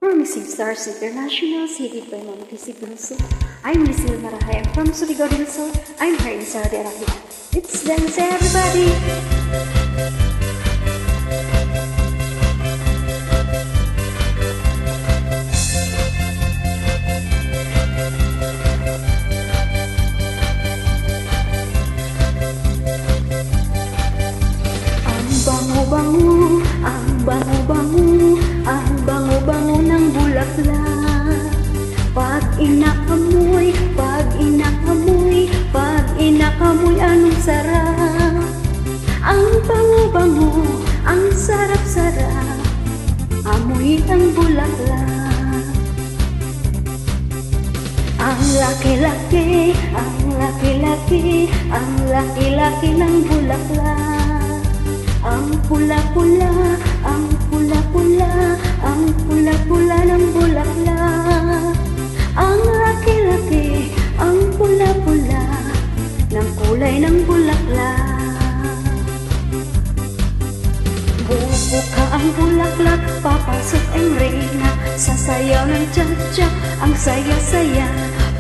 Promising Stars International City Payment Visibility. I'm Lisil Marahay. I'm from Surigao del Sur. I'm here in Saudi Arabia. Let's dance, everybody! Bango-bango, ang bango-bango, ang bango-bango ng bulaklak. Pag inaamoy, pag inaamoy, pag inaamoy, anong sarap. Ang bango-bango, ang sarap-sarap, amoy ang bulaklak. Ang laki-laki, ang laki-laki, ang laki-laki ng bulaklak. Ang pula-pula, ang pula-pula, ang pula-pula ng bulaklak. Ang laki-laki, ang pula-pula ng kulay ng bulaklak. Bubuka ang bulaklak, papasok ang reyna, sasayaw ng cha-cha, ang saya-saya.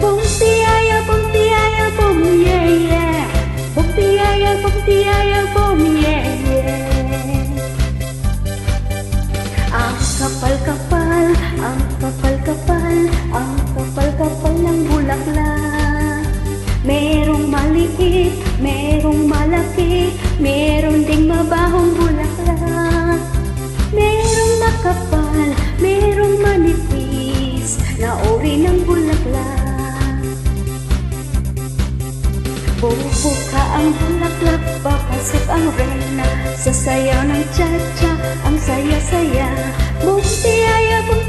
Bum tiyaya, bum tiyaya, bum yeah yeah. Bum tiyaya, bum tiyaya, bum yeah yeah. Ang kapal-kapal, ang kapal-kapal, ang kapal-kapal ng bulaklak. Merong maliit, merong malaki, meron ding mabahong bulaklak. Merong makapal, merong manipis na uri ng bulaklak. Bubuka ang bulaklak, papasok ang reyna, sasayaw ng cha-cha, ang saya-saya. Bum tiyaya, bum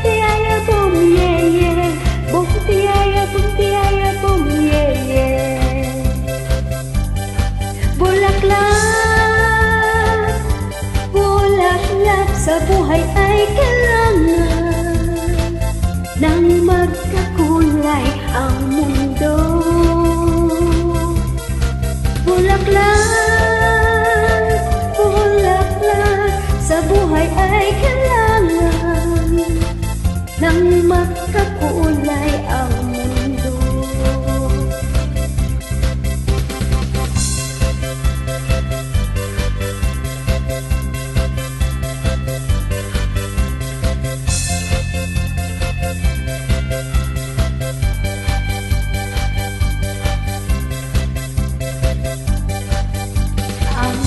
yeah yeah. Bum tiyaya, bum yeah yeah. Bulaklak, bulaklak, sa buhay ay kailangan nang magkakulay ang mundo. Bulaklak, bulaklak, sa buhay ay kailangan nang magkakulay ang mundo.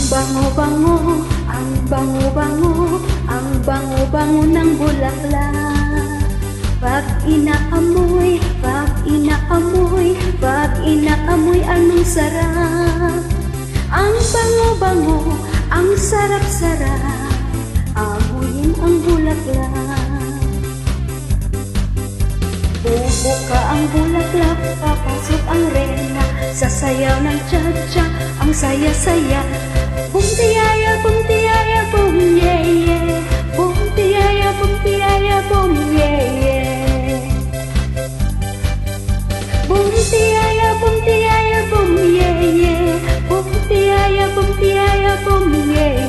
Bango-bango, ang bango-bango, ang bango-bango ng bulaklak. Pag inaamoy, pag inaamoy, pag inaamoy, anong sarap. Ang bango-bango, ang sarap-sarap, amoyin ang bulaklak. Bubuka ang bulaklak, papasok ang reyna, sasayaw ng cha-cha, ang saya-saya. Bum tiyaya, bum yeah yeah. Bum tiyaya, bum yeah yeah. Bum tiyaya, bum yeah yeah. Bum tiyaya, bum yeah yeah.